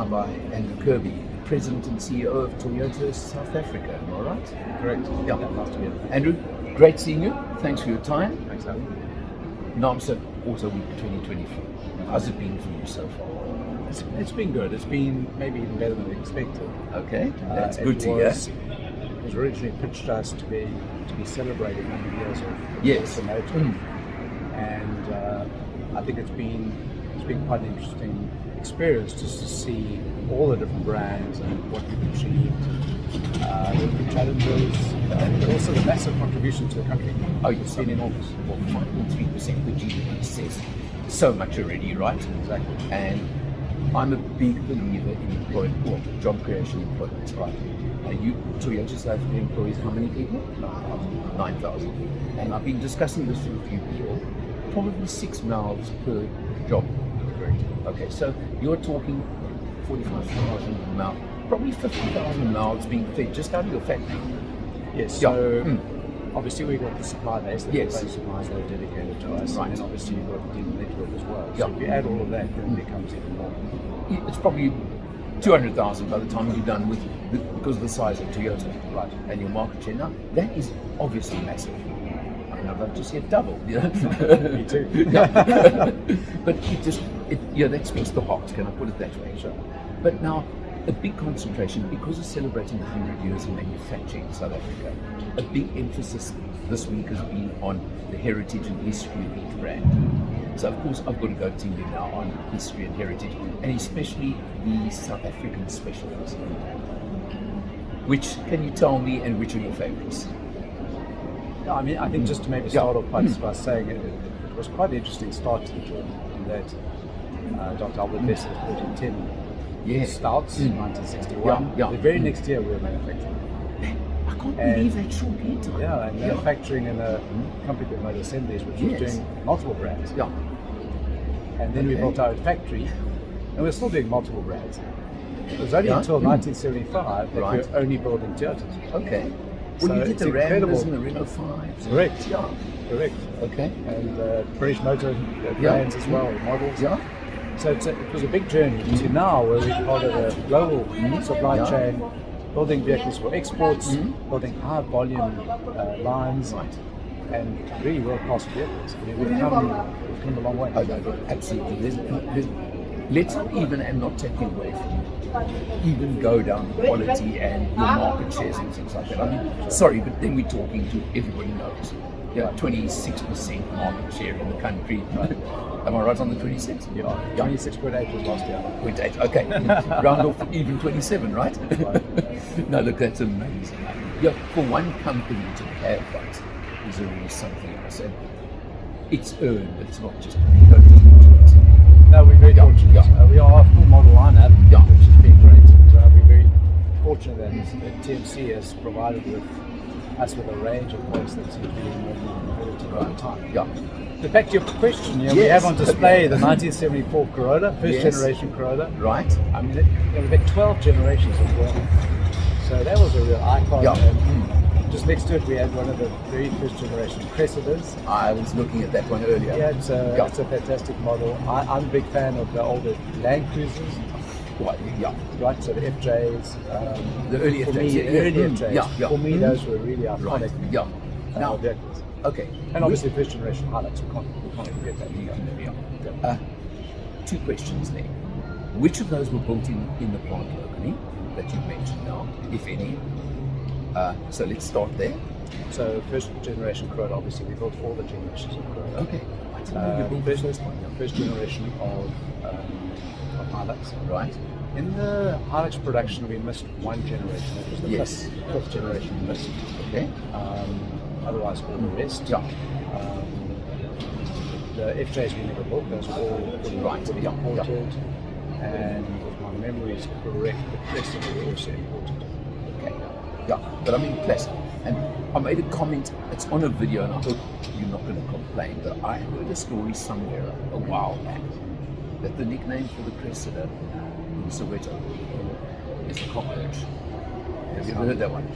joined by Andrew Kirby, President and CEO of Toyota South Africa. Am I right? Correct. Yeah. Nice to be here. Andrew, great seeing you. Thanks for your time. Thanks, Alan. NAAMSA AutoWeek 2024. How's it been for you so far? It's been good. It's been maybe even better than expected. Okay, that's good to hear. It was originally pitched to us to be celebrating 100 years of Yes. automotive, and I think it's been quite an interesting experience just to see all the different brands and what we've achieved, the challenges, but also the massive contribution to the country. Oh, you've seen enormous. Well, 5.3% the GDP says so much already, right? Exactly. And I'm a big believer in job creation employment. Right. Toyota South Africa employs how many people? 9,000. And I've been discussing this with a few people. Probably 6 mouths per job. Correct. Okay, so you're talking 45,000 mouths, probably 50,000 mouths being fed just out of your factory. Yes. Yeah. So obviously we've got the supply base, the Yes. suppliers that are dedicated to us, Right. and then obviously you've got the dealer network as well. So Yeah. if you add all of that, then it becomes even more. It's probably 200,000 by the time you're done with because of the size of Toyota, Right. and your market share. Now, that is obviously massive. I mean, I'd love to see it double. You know? Me too. But that speaks the heart, can I put it that way? Sure. But now, a big concentration, because of celebrating the 100 years of manufacturing in South Africa, a big emphasis this week has been on the heritage and history of each brand. So of course I've got to go to you now on history and heritage, and especially the South African specials. Which can you tell me, and which are your favorites? No, I mean, I think just to maybe start off by saying it was quite an interesting start to the journey in that Dr. Albert Bessel brought in 10 stouts in 1961. Yeah. The very next year we were manufacturing. I can't believe that short lead time. Yeah, and manufacturing in a company called Motor Assemblies, which was doing multiple brands. Yeah. And then we built our own factory, and we're still doing multiple brands. It was only until 1975 that we were only building Toyotas. Okay. So Well, you did it's the incredible. Ramblers and the Renault 5s. Correct. Yeah. Correct. Okay. And British Motor brands as well, models. Yeah. So it was a big journey to now where we're part of a global supply chain, building vehicles for exports, building high volume lines, and really world-class vehicles. I mean, we've come a long way. Oh, no, absolutely. Let's not even, and not taking away from you, even go down the quality and your market shares and things like that. I mean, sorry, but then we're talking to everybody knows. Yeah, 26% market share in the country. Am I right on the 26? Yeah, 26.8 was last year. 0.8, okay. Round off even 27, right? No, look, that's amazing. Yeah, for one company to have that is really something else. And it's earned, it's not just, you don't just do it. No, we're very fortunate. Yeah. We are a full model lineup, which has been great. And, we're very fortunate that TMC has provided us with a range of products that seem to be competitive over time. Yeah. But back to your question, we have on display the 1974 Corolla, first generation Corolla. Right. I mean, we've had 12 generations of one. So that was a real icon. Yeah. And just next to it, we had one of the very first generation Cresciders. I was looking at that one earlier. Yeah, it's a fantastic model. I'm a big fan of the older Land Cruisers. Right, yeah. Right, so the FJs. The early for FJs. me, the early FJs. Yeah. For me, those were really iconic. Right, yeah. Now, vehicles. okay. And obviously first generation highlights, we can't forget that. Yeah. Two questions there. Which of those were built in the plant locally that you mentioned now, if any? So let's start there. So first generation Corolla, obviously we built all the generations of Corolla. Okay. First generation of Hilux. Right. In the Hilux production, we missed one generation. That was the fifth generation we missed. Okay. Otherwise, all the rest. Yeah. The FJs we never built. Those were all fully imported. And if my memory is correct, the Cressida were also imported. Okay. Yeah. But I mean, classic. And I made a comment. It's on a video, and I hope you're not going to complain. But I heard a story somewhere a while back that the nickname for the Cressida in Soweto is the cockroach. Have you ever heard that one?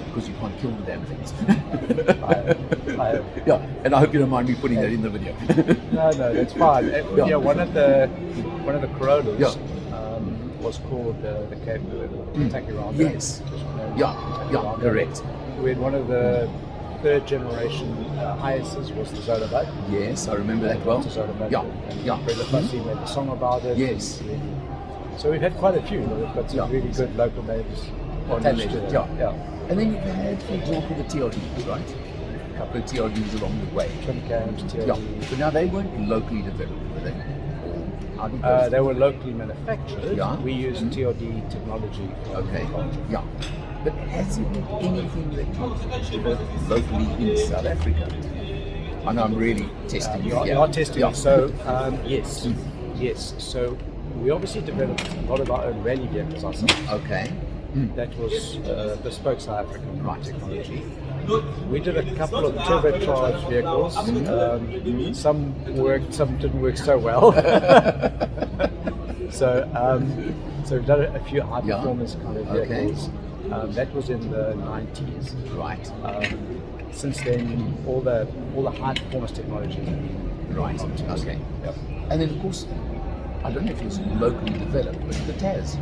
Because you can't kill the damn things. I have. Yeah, and I hope you don't mind me putting that in the video. No, that's fine. One of the Corollas, was called the Kentucky Round. Yes. Yeah, correct. We had one of the third generation ISs was the Zola Bug. Yes, I remember that well. Yeah. Brenda Fussy made a song about it. Yes. So we've had quite a few. We've got some really good local names attached to it. Yeah. And then you've had, for example, the TRDs, right? A couple of TRDs along the way. CHANGECARS, TRD. Yeah. But now they weren't locally developed, were they? How did They were locally manufactured. Yeah. We used TRD technology. Okay. Yeah. But has there been anything that you've developed locally in South Africa? I know I'm really testing you. You are testing me. So, yes. Yes. So, we obviously developed a lot of our own rally vehicles ourselves. Okay. That was bespoke South African technology. We did a couple of turbocharged vehicles. Some worked, some didn't work so well. So we've done a few high performance kind of vehicles. That was in the 90s. Right. Since then, all the high performance technologies have been Right. Okay. Yep. And then of course, I don't know if it was locally developed, but the TAS.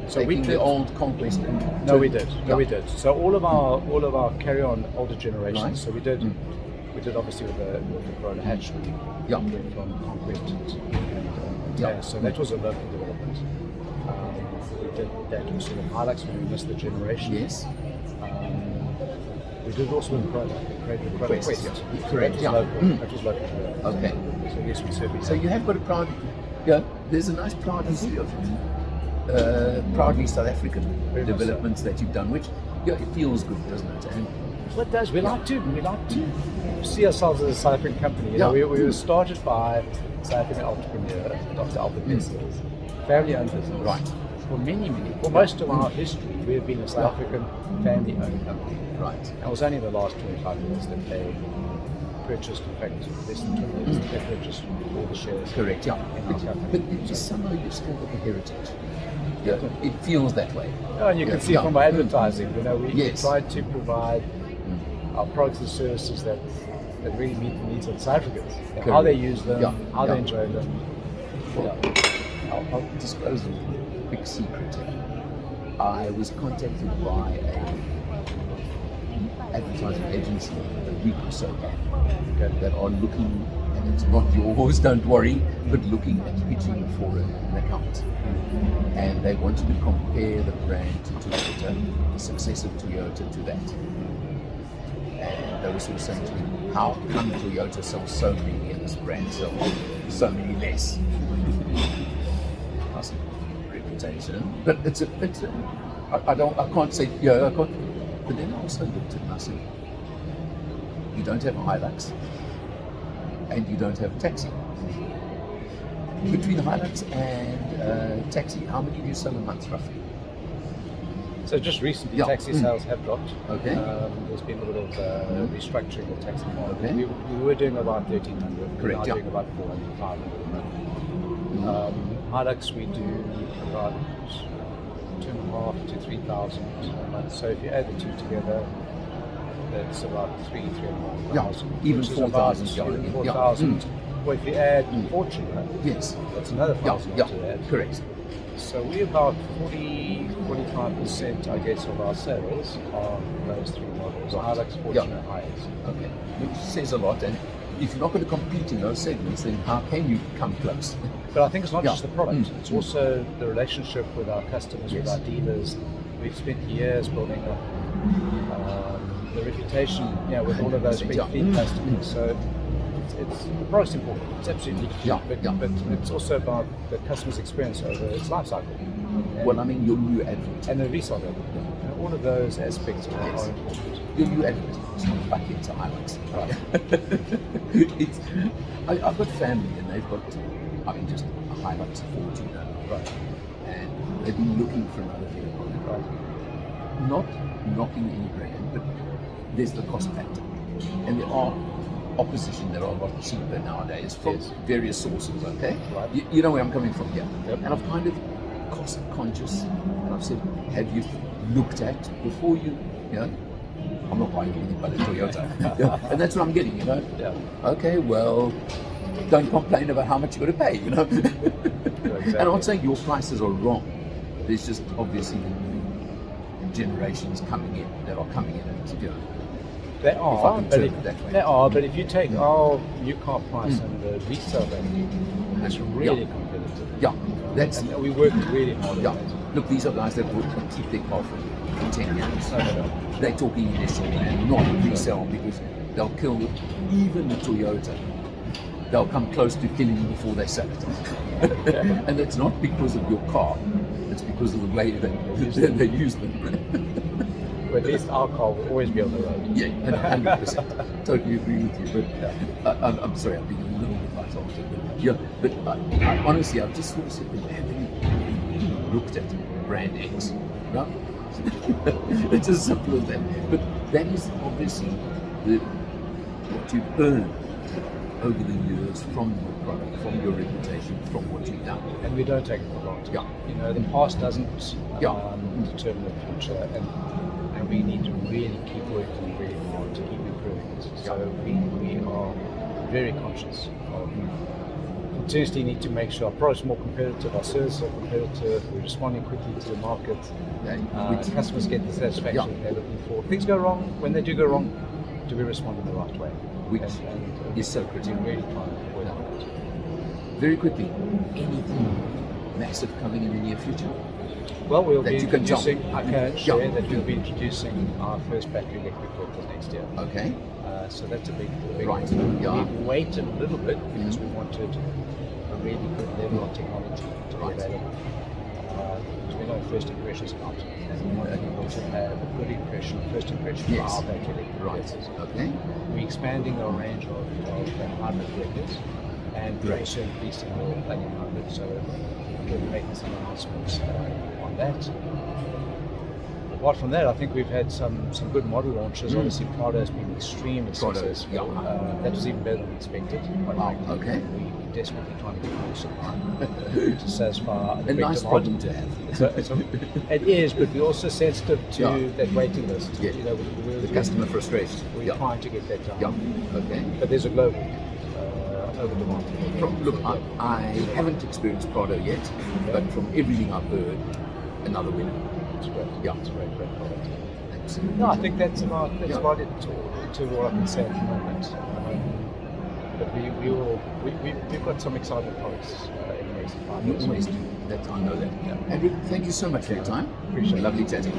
So Taking we did the old Conquest. No, we did. We did. So all of our carry-on older generations. Right. So we did obviously with the Corolla hatch. We went from Conquest to TAS. So that was a local development. We did that with sort of Hilux when we missed the generation. Yes. We did also in Corolla, created a Quest. Yeah. Correct. That was local. Okay. So yes, we certainly. So you have got a proud, there's a nice proud history of proudly South African developments that you've done, which it feels good, doesn't it? And what does we like to see ourselves as a South African company. You know, we were started by a South African entrepreneur, Dr. Albert Messers, family-owned business. Right. For most of our history, we have been a South African family-owned company. Right. And it was only in the last 25 years that they purchased, in fact, less than 20 years, they purchased all the shares. Correct, yeah. In our company. But just somehow you've still got the heritage. Yeah, it feels that way. Oh, and you can see from our advertising, you know, we try to provide our products and services that really meet the needs of South Africans. How they use them, how they enjoy them. I'll disclose a quick secret here. I was contacted by an advertising agency a week or so back that are looking, and it's not yours, don't worry, but looking at pitching for an account. And they wanted to compare the brand to Toyota, the success of Toyota to that. And they were sort of saying to me, how come Toyota sells so many and this brand sells so many less? That's a reputation, but I can't say, I can't. But then I also looked at it and I said, you don't have a Hilux and you don't have a taxi. Between Hilux and taxi, how many do you sell a month roughly? So just recently, taxi sales have dropped. Okay. There's been a little restructuring of the taxi market. Okay. We were doing about 1,300. Correct, We're now doing about 400, 500 a month. Hilux, we do about 2,500 to 3,000 a month. So if you add the two together, that's about 3,500. Even 4,000. 4,000. Well, if you add Fortuner, that's another 1,000 to add. Correct. So we're about 45%, I guess, of our sales are those three models: Hilux, Fortuner, and Hiace. Okay, which says a lot. And if you're not going to compete in those segments, then how can you come close? But I think it's not just the product; it's also the relationship with our customers, with our dealers. We've spent years building up the reputation, with all of those big fleet customers. So it's the product's important. It's absolutely key. But it's also about the customer's experience over its life cycle. Well, I mean, your new advert and the resale advert. All of those aspects are important. Your new advert is not back into Hilux. I've got family and they've got, just a Hilux, a Fortuner, and they've been looking for another vehicle. Not knocking any brand, but there's the cost factor, and there are opposition that are a lot cheaper nowadays from various sources. Okay, you know where I'm coming from here, and I've kind of cost conscious, and I've said, have you looked at before you I'm not buying anything but a Toyota, and that's what I'm getting. Okay, well, don't complain about how much you're going to pay. Exactly. And I'm not saying your prices are wrong. There's just obviously generations coming in that are coming in and They if I are, can but term if, it that way. they are, but if you take our new car price and the resale value, it's really competitive. Yeah, that's And we work really hard on yeah. that. Look, these are guys that will keep their car for 10 years. No. They're talking initial and not resale because they'll kill even the Toyota. They'll come close to killing you before they sell it. And it's not because of your car, it's because of the way they use them. But at least our car will always be on the road. Yeah, 100%. Totally agree with you. But I'm sorry, I'm being a little bit light-hearted. But honestly, I've just sort of said, have you looked at brand X? No? It's as simple as that. But that is obviously what you've earned over the years from your product, from your reputation, from what you've done. And we don't take it for granted. Yeah. You know, the past doesn't determine the future, and we need to really keep working really hard to keep improving it. So we are very conscious of continuously need to make sure our products are more competitive, our services are competitive, we're responding quickly to the market, customers get the satisfaction they're looking for. Things go wrong. When they do go wrong, do we respond in the right way? Which is so critical. Really trying to avoid that. Very quickly, anything massive coming in the near future? Well, we'll That be you can jump. introducing, I can share that we'll be introducing our first battery electric vehicles next year. Okay. So that's a big Right. one. Yeah. We waited a little bit because we wanted a really good level of technology to be available. We know first impressions count. And we want people to have a good impression, first impression of our battery electric vehicles. Okay. We're expanding our range of hybrid vehicles, and we're also increasing our plug-in hybrid. So we'll be making some announcements on that. Apart from that, I think we've had some good model launches. Obviously, Prado has been extremely successful. That was even better than expected. Wow, okay. We're desperately trying to get more supply to satisfy the A big nice demand. problem to have. It is, but we're also sensitive to that waiting list. Yeah. You know, The customer frustration. we're trying to get that down. Yeah. Okay. But there's a global over demand. Look, I haven't experienced Prado yet, but from everything I've heard, another winner. It's great. Yeah. It's a great product. Excellent. No, I think that's about it to what I can say at the moment. But we've got some exciting products in the next 5 You years. always do. That I know that. Yeah. Andrew, thank you so much for your time. Appreciate it. Lovely chatting.